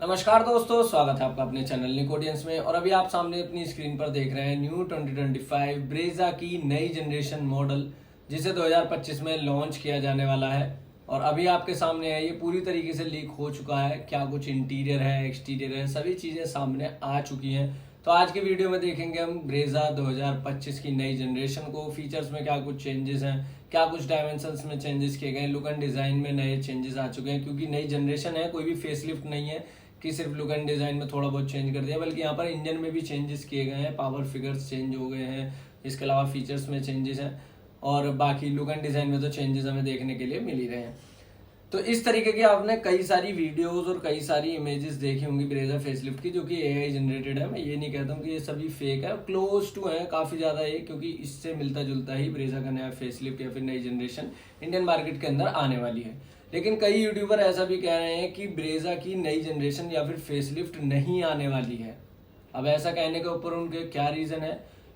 नमस्कार दोस्तों, स्वागत है आपका अपने चैनल निकोडियंस में। और अभी आप सामने अपनी स्क्रीन पर देख रहे हैं न्यू 2025 ब्रेजा की नई जनरेशन मॉडल, जिसे 2025 में लॉन्च किया जाने वाला है। और अभी आपके सामने है, ये पूरी तरीके से लीक हो चुका है। क्या कुछ इंटीरियर है, एक्सटीरियर है, सभी चीजें सामने आ चुकी हैं। तो आज की वीडियो में देखेंगे हम ब्रेजा 2025 की नई जनरेशन को, फीचर्स में क्या कुछ चेंजेस हैं, क्या कुछ डायमेंशंस में चेंजेस किए गए, लुक एंड डिजाइन में नए चेंजेस आ चुके हैं। क्योंकि नई जनरेशन है, कोई भी फेसलिफ्ट नहीं है कि सिर्फ लुक एंड डिजाइन में थोड़ा बहुत चेंज कर दिया, बल्कि यहाँ पर इंजन में भी चेंजेस किए गए हैं, पावर फिगर्स चेंज हो गए हैं, इसके अलावा फीचर्स में चेंजेस हैं और बाकी लुक एंड डिजाइन में तो चेंजेस हमें देखने के लिए मिल ही रहे हैं। तो इस तरीके की आपने कई सारी वीडियोस और कई सारी इमेजेस देखी होंगी ब्रेजा फेसलिफ्ट की, जो कि एआई जनरेटेड है। मैं ये नहीं कहता हूँ कि ये सभी फेक है, क्लोज टू है काफी ज्यादा ये, क्योंकि इससे मिलता जुलता ही ब्रेजा का नया फेसलिफ्ट या फिर नई जनरेशन इंडियन मार्केट के अंदर आने वाली है। लेकिन कई यूट्यूबर ऐसा भी कह रहे हैं कि ब्रेजा की नई जनरेशन या फिर फेसलिफ्ट नहीं आने वाली है। अब ऐसा कहने के ऊपर उनके क्या रीजन है,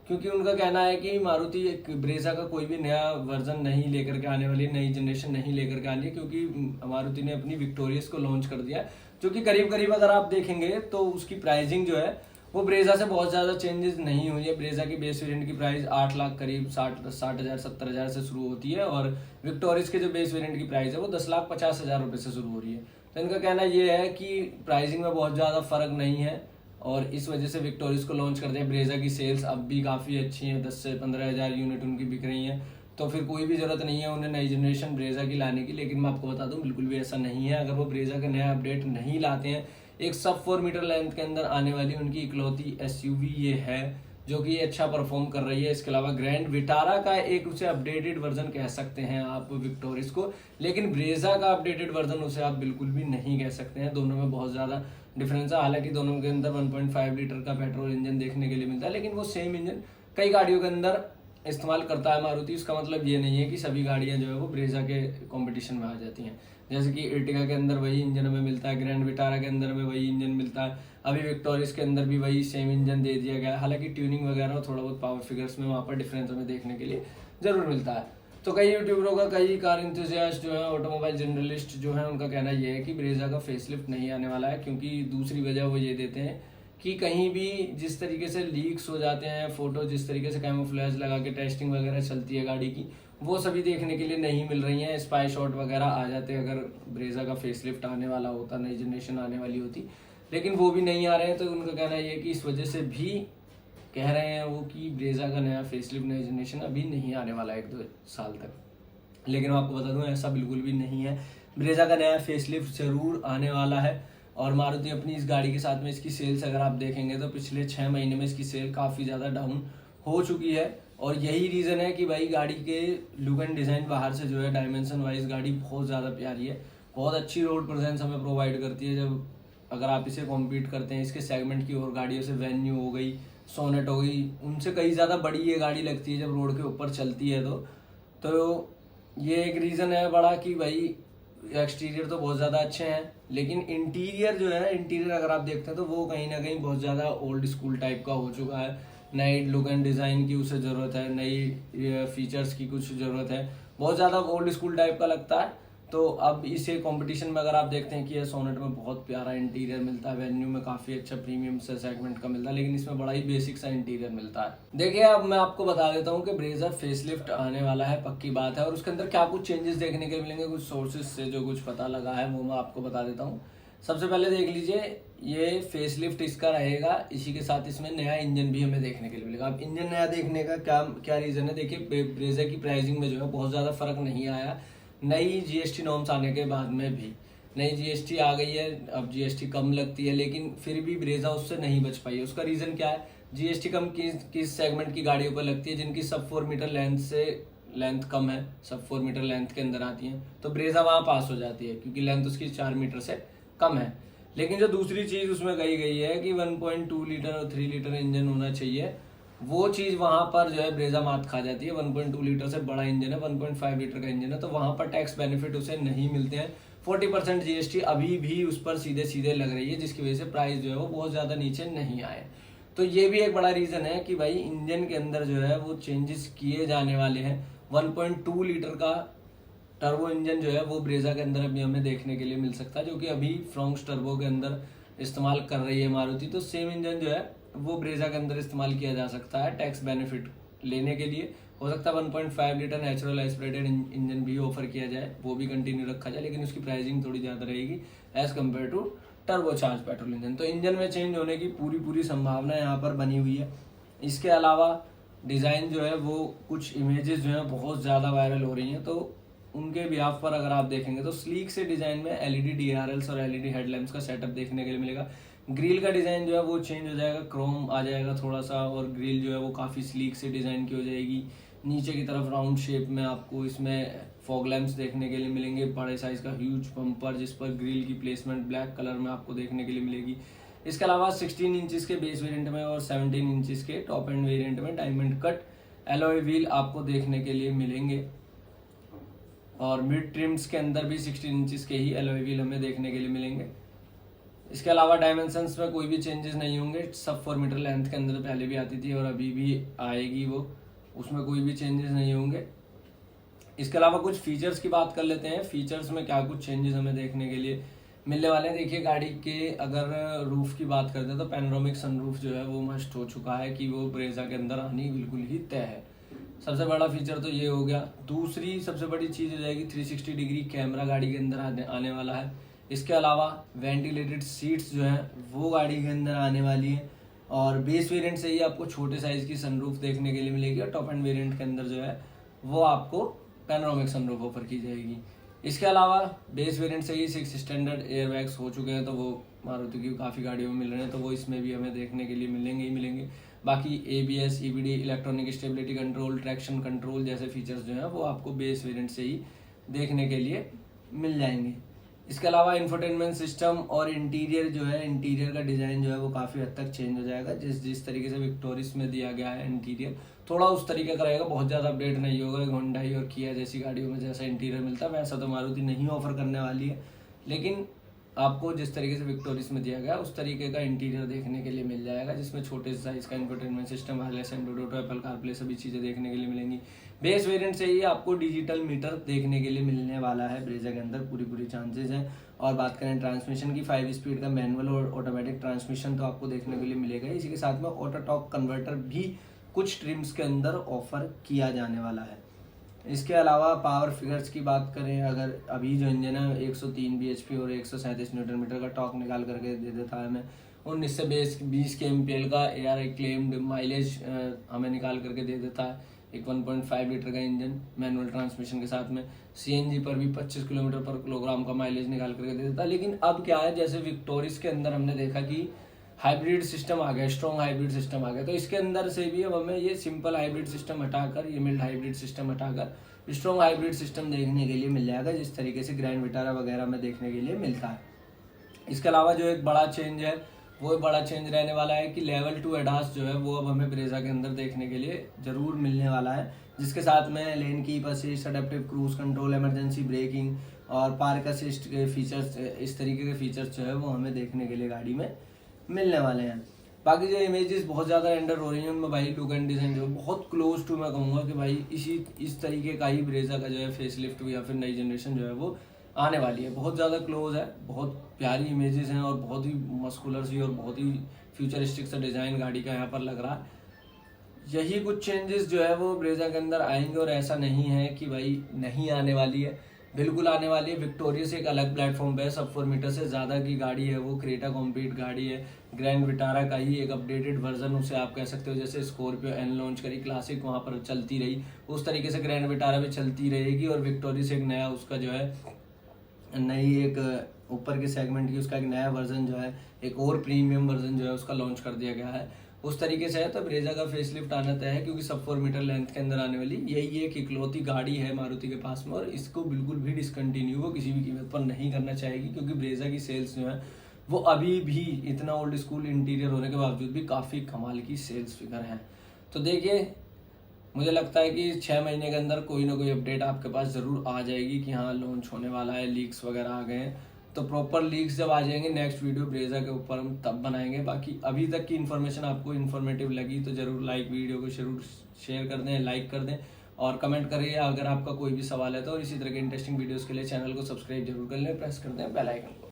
क्योंकि उनका कहना है कि मारुति ब्रेजा का कोई भी नया वर्जन नहीं लेकर के आने वाली, नई जनरेशन नहीं लेकर के आनी है, क्योंकि मारुति ने अपनी विक्टोरियस को लॉन्च कर दिया, जो कि करीब करीब अगर आप देखेंगे तो उसकी प्राइसिंग जो है वो ब्रेजा से बहुत ज्यादा चेंजेस नहीं हुई है। ब्रेजा की बेस वेरिएंट की प्राइस 8 लाख करीब 60,000 70,000 से शुरू होती है, और विक्टोरियस के जो बेस वेरिएंट की प्राइस है वो 10,50,000 रुपए से शुरू हो रही है। तो इनका कहना ये है कि प्राइसिंग में बहुत ज्यादा फर्क नहीं है, और इस वजह से विक्टोरियस को लॉन्च कर दिया। ब्रेजा की सेल्स अब भी काफ़ी अच्छी हैं, 10 से 15,000 यूनिट उनकी बिक रही हैं। तो फिर कोई भी ज़रूरत नहीं है उन्हें नई जनरेशन ब्रेजा की लाने की। लेकिन मैं आपको बता दूं, बिल्कुल भी ऐसा नहीं है। अगर वो ब्रेजा का नया अपडेट नहीं लाते हैं, एक सब 4 मीटर लेंथ के अंदर आने वाली उनकी इकलौती एसयूवी ये है, जो कि अच्छा परफॉर्म कर रही है। इसके अलावा ग्रैंड विटारा का एक उसे अपडेटेड वर्जन कह सकते हैं आप विक्टोरियस को, लेकिन ब्रेजा का अपडेटेड वर्जन उसे आप बिल्कुल भी नहीं कह सकते हैं। दोनों में बहुत ज़्यादा डिफरेंस है। हालांकि दोनों के अंदर 1.5 लीटर का पेट्रोल इंजन देखने के लिए मिलता है, लेकिन वो सेम इंजन कई गाड़ियों के अंदर इस्तेमाल करता है मारुति। उसका मतलब ये नहीं है कि सभी गाड़ियां जो है वो ब्रेजा के कंपटीशन में आ जाती हैं। जैसे कि इर्टिगा के अंदर वही इंजन हमें मिलता है, ग्रैंड विटारा के अंदर में वही इंजन मिलता है, अभी विक्टोरियस के अंदर भी वही सेम इंजन दे दिया गया है। हालांकि ट्यूनिंग वगैरह और थोड़ा बहुत पावर फिगर्स में वहाँ पर डिफरेंस हमें देखने के लिए जरूर मिलता है। तो कई यूट्यूबरों का, कई कार इंथुजियास्ट जो है, ऑटोमोबाइल जर्नलिस्ट जो है, उनका कहना यह है कि ब्रेजा का फेसलिफ्ट नहीं आने वाला है। क्योंकि दूसरी वजह वो ये देते हैं कि कहीं भी जिस तरीके से लीक्स हो जाते हैं फोटो, जिस तरीके से कैमोफ्लेज लगा के टेस्टिंग वगैरह चलती है गाड़ी की, वो सभी देखने के लिए नहीं मिल रही हैं। स्पाई शॉट वगैरह आ जाते अगर ब्रेजा का फेसलिफ्ट आने वाला होता, नई जनरेशन आने वाली होती, लेकिन वो भी नहीं आ रहे हैं। तो उनका कहना यह है कि इस वजह से भी कह रहे हैं वो कि ब्रेजा का नया फेसलिफ्ट, नई जनरेशन अभी नहीं आने वाला 1-2 साल तक। लेकिन मैं आपको बता दूं, ऐसा बिल्कुल भी नहीं है। ब्रेजा का नया फेसलिफ्ट जरूर आने वाला है। और मारुति अपनी इस गाड़ी के साथ में इसकी सेल्स अगर आप देखेंगे तो पिछले 6 महीने में इसकी सेल काफ़ी ज़्यादा डाउन हो चुकी है। और यही रीज़न है कि भाई गाड़ी के लुक एंड डिज़ाइन बाहर से जो है डायमेंशन वाइज गाड़ी बहुत ज़्यादा प्यारी है, बहुत अच्छी रोड प्रेजेंस हमें प्रोवाइड करती है। जब अगर आप इसे कॉम्पीट करते हैं इसके सेगमेंट की और गाड़ियों से, वेन्यू हो गई, सोनेट हो गई, उनसे कई ज़्यादा बड़ी ये गाड़ी लगती है जब रोड के ऊपर चलती है। तो ये एक रीज़न है बड़ा कि भाई एक्सटीरियर तो बहुत ज़्यादा अच्छे हैं, लेकिन इंटीरियर जो है, इंटीरियर अगर आप देखते हैं तो वो कहीं ना कहीं बहुत ज़्यादा ओल्ड स्कूल टाइप का हो चुका है। नई लुक एंड डिज़ाइन की उसे ज़रूरत है, नई फीचर्स की कुछ ज़रूरत है, बहुत ज़्यादा ओल्ड स्कूल टाइप का लगता है। तो अब इसे कंपटीशन में अगर आप देखते हैं कि ये सोनेट में बहुत प्यारा इंटीरियर मिलता है, वेन्यू में काफ़ी अच्छा प्रीमियम से सेगमेंट का मिलता है, लेकिन इसमें बड़ा ही बेसिक सा इंटीरियर मिलता है। देखिए, अब मैं आपको बता देता हूँ कि ब्रेजा फेसलिफ्ट आने वाला है, पक्की बात है। और उसके अंदर क्या कुछ चेंजेस देखने के मिलेंगे, कुछ सोर्सेज से जो कुछ पता लगा है वो मैं आपको बता देता हूँ। सबसे पहले देख लीजिए, ये फेसलिफ्ट इसका रहेगा, इसी के साथ इसमें नया इंजन भी हमें देखने के लिए मिलेगा। अब इंजन नया देखने का क्या क्या रीज़न है, देखिए ब्रेजा की प्राइसिंग में जो है बहुत ज़्यादा फर्क नहीं आया। नई जीएसटी नॉर्म्स आने के बाद में भी नई जीएसटी आ गई है, अब जीएसटी कम लगती है, लेकिन फिर भी ब्रेजा उससे नहीं बच पाई है। उसका रीज़न क्या है, जीएसटी कम किस सेगमेंट की गाड़ियों पर लगती है, जिनकी सब 4 मीटर लेंथ से लेंथ कम है, सब 4 मीटर लेंथ के अंदर आती है, तो ब्रेजा वहाँ पास हो जाती है क्योंकि लेंथ उसकी 4 मीटर से कम है। लेकिन जो दूसरी चीज़ उसमें कही गई है कि 1.2 लीटर और 3 लीटर इंजन होना चाहिए, वो चीज़ वहाँ पर जो है ब्रेजा मात खा जाती है। 1.2 लीटर से बड़ा इंजन है, 1.5 लीटर का इंजन है, तो वहाँ पर टैक्स बेनिफिट उसे नहीं मिलते हैं। 40% जीएसटी अभी भी उस पर सीधे सीधे लग रही है, जिसकी वजह से प्राइस जो है वो बहुत ज़्यादा नीचे नहीं आए। तो ये भी एक बड़ा रीज़न है कि भाई इंजन के अंदर जो है वो चेंजेस किए जाने वाले हैं। 1.2 लीटर का टर्बो इंजन जो है वो ब्रेजा के अंदर अभी हमें देखने के लिए मिल सकता है, जो कि अभी फ्रॉन्क्स टर्बो के अंदर इस्तेमाल कर रही है मारुति, तो सेम इंजन जो है वो ब्रेजा के अंदर इस्तेमाल किया जा सकता है टैक्स बेनिफिट लेने के लिए। हो सकता है 1.5 लीटर नेचुरल एस्पिरेटेड इंजन भी ऑफर किया जाए, वो भी कंटिन्यू रखा जाए, लेकिन उसकी प्राइसिंग थोड़ी ज़्यादा रहेगी as compare to turbocharge petrol engine. तो इंजन में चेंज होने की पूरी संभावना यहाँ पर बनी हुई है। इसके अलावा डिज़ाइन जो है वो कुछ इमेजेस जो है बहुत ज़्यादा वायरल हो रही हैं, तो उनके बिहाफ पर अगर आप देखेंगे तो स्लीक से डिज़ाइन में एलईडी डीआरएल्स और एलईडी हेडलैम्प्स का सेटअप देखने के लिए मिलेगा। ग्रिल का डिज़ाइन जो है वो चेंज हो जाएगा, क्रोम आ जाएगा थोड़ा सा, और ग्रिल जो है वो काफ़ी स्लीक से डिज़ाइन की हो जाएगी। नीचे की तरफ राउंड शेप में आपको इसमें फॉग लैंप्स देखने के लिए मिलेंगे, बड़े साइज़ का ह्यूज बम्पर जिस पर ग्रिल की प्लेसमेंट ब्लैक कलर में आपको देखने के लिए मिलेगी। इसके अलावा 16 इंचेस के बेस वेरिएंट में और 17 इंचेस के टॉप एंड वेरिएंट में डायमंड कट एलॉय व्हील आपको देखने के लिए मिलेंगे, और मिड ट्रिम्स के अंदर भी 16 इंचेस के ही एलॉय व्हील हमें देखने के लिए मिलेंगे। इसके अलावा डायमेंशंस में कोई भी चेंजेस नहीं होंगे, सब 4 मीटर लेंथ के अंदर पहले भी आती थी और अभी भी आएगी वो, उसमें कोई भी चेंजेस नहीं होंगे। इसके अलावा कुछ फीचर्स की बात कर लेते हैं, फीचर्स में क्या कुछ चेंजेस हमें देखने के लिए मिलने वाले हैं। देखिए गाड़ी के अगर रूफ की बात करते हैं तो पैनोरामिक सनरूफ जो है वो मस्ट हो चुका है कि वो ब्रेजा के अंदर आनी बिल्कुल ही तय है। सबसे बड़ा फीचर तो ये हो गया। दूसरी सबसे बड़ी चीज़ हो जाएगी 360 डिग्री कैमरा गाड़ी के अंदर आने वाला है। इसके अलावा वेंटिलेटेड सीट्स जो हैं वो गाड़ी के अंदर आने वाली है, और बेस वेरिएंट से ही आपको छोटे साइज़ की सनरूफ देखने के लिए मिलेगी, और टॉप एंड वेरिएंट के अंदर जो है वो आपको पैनोरामिक सनरूफ ऑफर की जाएगी। इसके अलावा बेस वेरिएंट से ही 6 स्टैंडर्ड एयरबैग्स हो चुके हैं, तो वो मारुति की काफ़ी गाड़ियों में मिल रहे हैं, तो वो इसमें भी हमें देखने के लिए मिलेंगे ही मिलेंगे। बाकी ABS, EBD, electronic stability control, traction control जैसे फीचर्स जो हैं वो आपको बेस वेरिएंट से ही देखने के लिए मिल जाएंगे। इसके अलावा इंफोटेनमेंट सिस्टम और इंटीरियर जो है, इंटीरियर का डिज़ाइन जो है वो काफ़ी हद तक चेंज हो जाएगा। जिस तरीके से विक्टोरिस में दिया गया है इंटीरियर, थोड़ा उस तरीके का रहेगा, बहुत ज़्यादा अपडेट नहीं होगा। होंडाई और किया जैसी गाड़ियों में जैसा इंटीरियर मिलता है वैसा तो मारुति नहीं ऑफर करने वाली है, लेकिन आपको जिस तरीके से विक्टोरिस में दिया गया उस तरीके का इंटीरियर देखने के लिए मिल जाएगा, जिसमें छोटे साइज का infotainment system, wireless Android, Apple CarPlay सभी चीज़ें देखने के लिए मिलेंगी। बेस वेरिएंट से ही आपको डिजिटल मीटर देखने के लिए मिलने वाला है ब्रेजा के अंदर, पूरी चांसेस हैं। और बात करें ट्रांसमिशन की, 5 स्पीड का मैनुअल और ऑटोमेटिक ट्रांसमिशन तो आपको देखने के लिए मिलेगा। इसी के साथ में ऑटो टॉर्क कन्वर्टर भी कुछ ट्रिम्स के अंदर ऑफर किया जाने वाला है। इसके अलावा पावर फिगर्स की बात करें, अगर अभी जो इंजन है 103 bhp और 137 न्यूटन मीटर का टॉर्क निकाल करके दे देता है हमें, 19 से 20 के MPL का ARI क्लेम्ड माइलेज हमें निकाल करके दे देता है। एक 1.5 लीटर का इंजन मैनुअल ट्रांसमिशन के साथ में CNG पर भी 25 किलोमीटर पर किलोग्राम का माइलेज निकाल करके दे देता है। लेकिन अब क्या है, जैसे विक्टोरिस के अंदर हमने देखा कि हाइब्रिड सिस्टम आ गया, स्ट्रॉन्ग हाइब्रिड सिस्टम आ गया, तो इसके अंदर से भी अब हमें ये सिंपल हाइब्रिड सिस्टम हटाकर, ये मिल्ड हाइब्रिड सिस्टम हटाकर स्ट्रॉन्ग हाइब्रिड सिस्टम देखने के लिए मिल जाएगा, जिस तरीके से ग्रैंड विटारा वगैरह में देखने के लिए मिलता है। इसके अलावा जो एक बड़ा चेंज है वो बड़ा चेंज रहने वाला है कि लेवल 2 ADAS जो है वो अब हमें ब्रेजा के अंदर देखने के लिए जरूर मिलने वाला है, जिसके साथ में lane keep assist, adaptive cruise control, emergency breaking और पार्क असिस्ट के फीचर्स, इस तरीके के फीचर्स जो है वो हमें देखने के लिए गाड़ी में मिलने वाले हैं। बाकी जो इमेजेस बहुत ज़्यादा रेंडर हो रही हैं उनमें भाई लुक एंड डिज़ाइन जो बहुत क्लोज टू, मैं कहूँगा कि भाई इस तरीके का ही ब्रेजा का जो है फेसलिफ्ट या फिर नई जनरेशन जो है वो आने वाली है। बहुत ज़्यादा क्लोज है, बहुत प्यारी इमेजेस हैं और बहुत ही मस्कुलर सी और बहुत ही फ्यूचरिस्टिक सा डिज़ाइन गाड़ी का यहाँ पर लग रहा है। यही कुछ चेंजेस जो है वो ब्रेजा के अंदर आएंगे, और ऐसा नहीं है कि भाई नहीं आने वाली है, बिल्कुल आने वाली है। विक्टोरियस एक अलग प्लेटफॉर्म पे है, सब 4 मीटर से ज़्यादा की गाड़ी है वो, क्रेटा कॉम्पीट गाड़ी है, ग्रैंड विटारा का ही एक अपडेटेड वर्जन उसे आप कह सकते हो। जैसे स्कॉर्पियो N लॉन्च करी, क्लासिक वहाँ पर चलती रही, उस तरीके से ग्रैंड विटारा भी चलती रहेगी, और विक्टोरियस एक नया उसका जो है नई एक ऊपर के सेगमेंट की उसका एक नया वर्जन जो है, एक और प्रीमियम वर्जन जो है उसका लॉन्च कर दिया गया है। उस तरीके से है तो ब्रेजा का फेसलिफ्ट आना तय है, क्योंकि सब 4 मीटर लेंथ के अंदर आने वाली यही एक इकलौती गाड़ी है मारुति के पास में, और इसको बिल्कुल भी डिसकंटिन्यू वो किसी भी कीमत पर नहीं करना चाहेगी, क्योंकि ब्रेजा की सेल्स जो है वो अभी भी इतना ओल्ड स्कूल इंटीरियर होने के बावजूद भी काफ़ी कमाल की सेल्स फिगर है। तो देखिए, मुझे लगता है कि 6 महीने के अंदर कोई ना कोई अपडेट आपके पास ज़रूर आ जाएगी कि हाँ लॉन्च होने वाला है, लीक्स वगैरह आ गए हैं। तो प्रॉपर लीक्स जब आ जाएंगे, नेक्स्ट वीडियो ब्रेजा के ऊपर हम तब बनाएंगे। बाकी अभी तक की इन्फॉर्मेशन आपको इन्फॉर्मेटिव लगी तो ज़रूर वीडियो को जरूर शेयर कर दें, लाइक कर दें और कमेंट करिए अगर आपका कोई भी सवाल है तो। और इसी तरह के इंटरेस्टिंग वीडियोज़ के लिए चैनल को सब्सक्राइब जरूर कर लें, प्रेस कर दें बेल आइकन को।